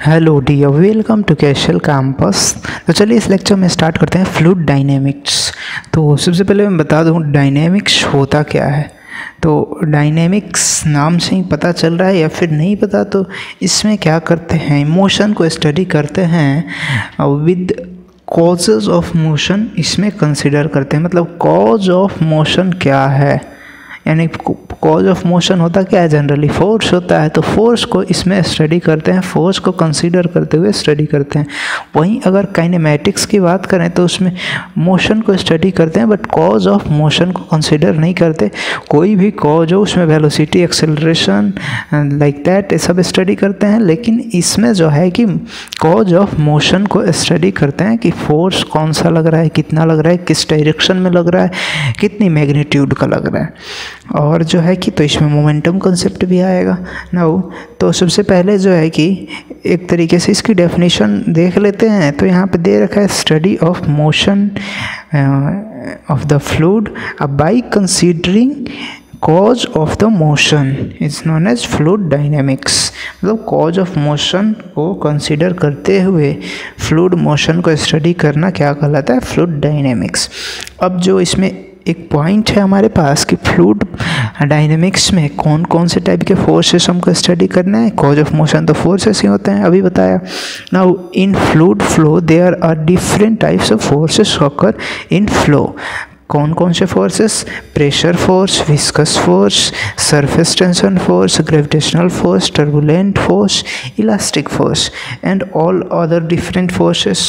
Hello dear, welcome to कैशल campus. तो चलिए इस लेक्चर में स्टार्ट करते हैं फ्लूइड डायनेमिक्स। तो सबसे पहले मैं बता दूं डायनेमिक्स होता क्या है। तो डायनेमिक्स नाम से ही पता चल रहा है या फिर नहीं पता, तो इसमें क्या करते हैं, मोशन को स्टडी करते हैं विद कॉजेज ऑफ मोशन इसमें कंसिडर करते हैं। मतलब कॉज ऑफ मोशन क्या है, यानी कॉज ऑफ मोशन होता क्या है, जनरली फोर्स होता है। तो फोर्स को इसमें स्टडी करते हैं, फोर्स को कंसीडर करते हुए स्टडी करते हैं। वहीं अगर काइनेमैटिक्स की बात करें तो उसमें मोशन को स्टडी करते हैं बट कॉज ऑफ मोशन को कंसीडर नहीं करते। कोई भी कॉज हो उसमें वेलोसिटी, एक्सेलरेशन, लाइक दैट सब स्टडी करते हैं, लेकिन इसमें जो है कि कॉज ऑफ मोशन को स्टडी करते हैं कि फोर्स कौन सा लग रहा है, कितना लग रहा है, किस डायरेक्शन में लग रहा है, कितनी मैग्नीट्यूड का लग रहा है। और जो है कि तो इसमें मोमेंटम कॉन्सेप्ट भी आएगा ना। तो सबसे पहले जो है कि एक तरीके से इसकी डेफिनेशन देख लेते हैं। तो यहाँ पे दे रखा है study of motion of the fluid by considering cause of the motion is known as fluid dynamics. मतलब कॉज ऑफ मोशन को कंसीडर करते हुए फ्लूइड मोशन को स्टडी करना क्या कहलाता है, फ्लूइड डायनेमिक्स। अब जो इसमें एक पॉइंट है हमारे पास कि फ्लूइड डायनेमिक्स में कौन कौन से टाइप के फोर्सेस हमको स्टडी करना है। कॉज ऑफ मोशन तो फोर्सेस ही होते हैं, अभी बताया। Now in fluid flow there are different types of forces occur in flow. कौन कौन से forces, pressure force, viscous force, surface tension force, gravitational force, turbulent force, elastic force and all other different forces.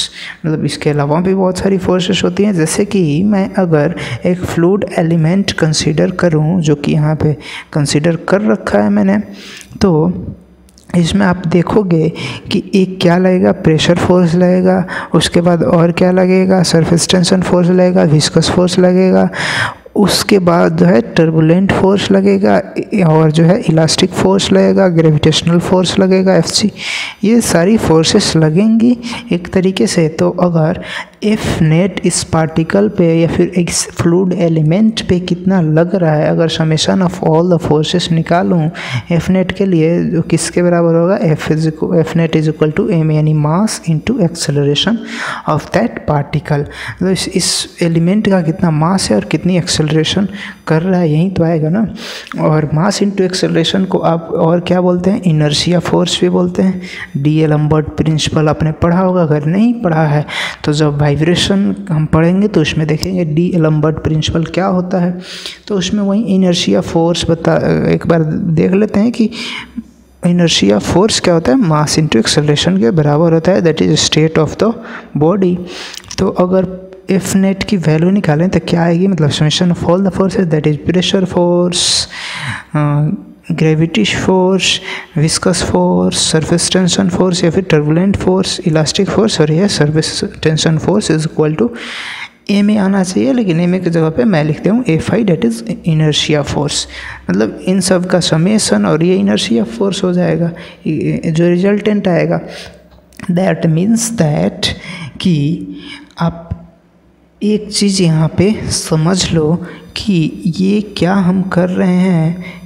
मतलब इसके अलावा भी बहुत सारी forces होती हैं। जैसे कि मैं अगर एक फ्लूइड एलिमेंट कंसीडर करूं, जो कि यहाँ पे कंसीडर कर रखा है मैंने, तो इसमें आप देखोगे कि एक क्या लगेगा, प्रेशर फोर्स लगेगा, उसके बाद और क्या लगेगा, सरफेस टेंशन फोर्स लगेगा, विस्कस फोर्स लगेगा, उसके बाद जो है टर्बुलेंट फोर्स लगेगा, और जो है इलास्टिक फोर्स लगेगा, ग्रेविटेशनल फोर्स लगेगा, एफसी। ये सारी फोर्सेस लगेंगी एक तरीके से। तो अगर एफ नेट इस पार्टिकल पे या फिर एक फ्लूइड एलिमेंट पे कितना लग रहा है, अगर summation of all the forces निकालूं एफ नेट के लिए, जो किसके बराबर होगा, F net is equal to m, यानी mass into acceleration of that particle. तो इस एलिमेंट का कितना मास है और कितनी एक्सेलरेशन कर रहा है, यही तो आएगा ना। और मास इनटू एक्सेलरेशन को आप और क्या बोलते हैं, इनर्शिया फोर्स भी बोलते हैं। डी एलम्बर्ट प्रिंसिपल आपने पढ़ा होगा, अगर नहीं पढ़ा है तो जब वाइब्रेशन हम पढ़ेंगे तो उसमें देखेंगे डी एलम्बर्ट प्रिंसिपल क्या होता है। तो उसमें वही इनर्शिया फोर्स एक बार देख लेते हैं कि इनर्शिया फोर्स क्या होता है, मास इनटू एक्सेलरेशन के बराबर होता है, that is state of the body. तो अगर एफ नेट की वैल्यू निकालें तो क्या आएगी, मतलब summation of all the forces, that is pressure force, gravity force, viscous force, surface tension force या फिर टर्बुलेंट फोर्स, इलास्टिक फोर्स, और यह surface tension force is equal to M A आना चाहिए, लेकिन एम ए की जगह पे मैं लिखता हूँ F I, that is inertia force. मतलब इन सब का समेशन और ये इनर्शिया फोर्स हो जाएगा, जो रिजल्टेंट आएगा। दैट मीन्स दैट कि आप एक चीज़ यहाँ पे समझ लो कि ये क्या हम कर रहे हैं,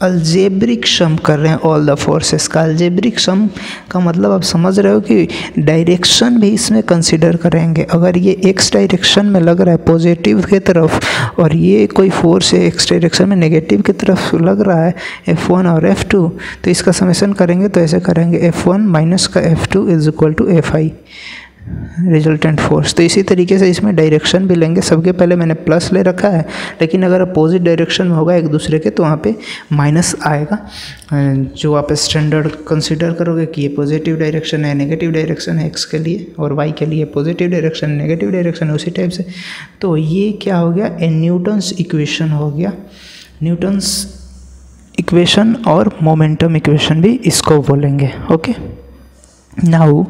अलजेब्रिक सम कर रहे हैं ऑल द फोर्सेस का। अलजेब्रिक सम का मतलब आप समझ रहे हो कि डायरेक्शन भी इसमें कंसिडर करेंगे। अगर ये एक्स डायरेक्शन में लग रहा है पॉजिटिव की तरफ, और ये कोई फोर्स है एक्स डायरेक्शन में नेगेटिव की तरफ लग रहा है, F1 और F2, तो इसका समेशन करेंगे तो ऐसे करेंगे F1 माइनस का F2 is equal to Fi, resultant force. तो इसी तरीके से इसमें डायरेक्शन भी लेंगे। सबके पहले मैंने प्लस ले रखा है, लेकिन अगर अपोजिट डायरेक्शन में होगा एक दूसरे के तो वहाँ पे माइनस आएगा। जो आप स्टैंडर्ड कंसीडर करोगे कि ये पॉजिटिव डायरेक्शन है, नेगेटिव डायरेक्शन है एक्स के लिए, और वाई के लिए पॉजिटिव डायरेक्शन, नेगेटिव डायरेक्शन है, उसी टाइप से। तो ये क्या हो गया, न्यूटन्स इक्वेशन हो गया। न्यूटन्स इक्वेशन और मोमेंटम इक्वेशन भी इसको बोलेंगे। ओके, नाउ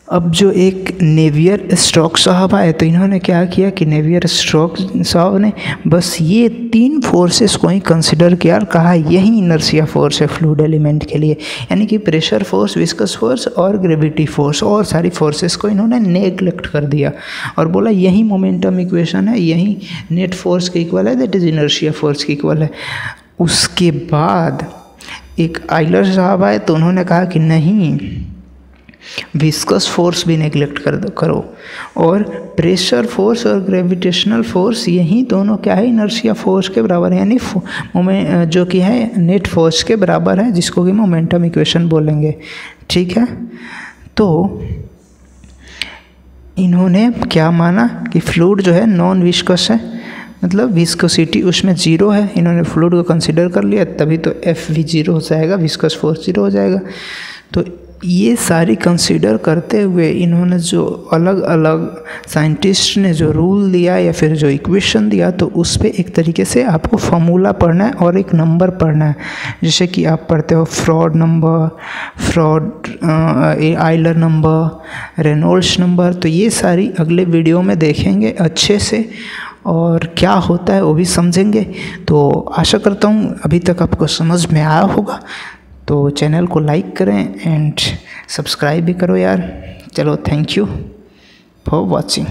अब जो एक नेवियर स्टोक्स साहब आए, तो इन्होंने क्या किया कि नेवियर स्टोक्स साहब ने बस ये तीन फोर्सेस को ही कंसिडर किया और कहा यही इनर्शिया फोर्स है फ्लूइड एलिमेंट के लिए, यानी कि प्रेशर फोर्स, विस्कस फोर्स और ग्रेविटी फोर्स, और सारी फोर्सेस को इन्होंने नेग्लेक्ट कर दिया और बोला यही मोमेंटम इक्वेशन है, यही नेट फोर्स के इक्वल है, दैट इज इनर्शिया फोर्स के इक्वल है। उसके बाद एक आइलर साहब आए तो उन्होंने कहा कि नहीं, विस्कस फोर्स भी नेग्लेक्ट करो, और प्रेशर फोर्स और ग्रेविटेशनल फोर्स यही दोनों क्या है, इनर्शिया फोर्स के बराबर है, यानी जो कि है नेट फोर्स के बराबर है, जिसको कि मोमेंटम इक्वेशन बोलेंगे। ठीक है, तो इन्होंने क्या माना कि फ्लूइड जो है नॉन विस्कस है, मतलब विस्कोसिटी उसमें ज़ीरो है, इन्होंने फ्लूइड को कंसिडर कर लिया, तभी तो एफ भी ज़ीरो हो जाएगा, विस्कस फोर्स ज़ीरो हो जाएगा। तो ये सारी कंसीडर करते हुए इन्होंने जो अलग अलग साइंटिस्ट ने जो रूल दिया या फिर जो इक्वेशन दिया, तो उस पर एक तरीके से आपको फॉर्मूला पढ़ना है और एक नंबर पढ़ना है, जैसे कि आप पढ़ते हो fraud number, Euler number, Reynolds number. तो ये सारी अगले वीडियो में देखेंगे अच्छे से, और क्या होता है वो भी समझेंगे। तो आशा करता हूँ अभी तक आपको समझ में आया होगा। तो चैनल को लाइक करें एंड सब्सक्राइब भी करो यार। चलो, थैंक यू फॉर वॉचिंग।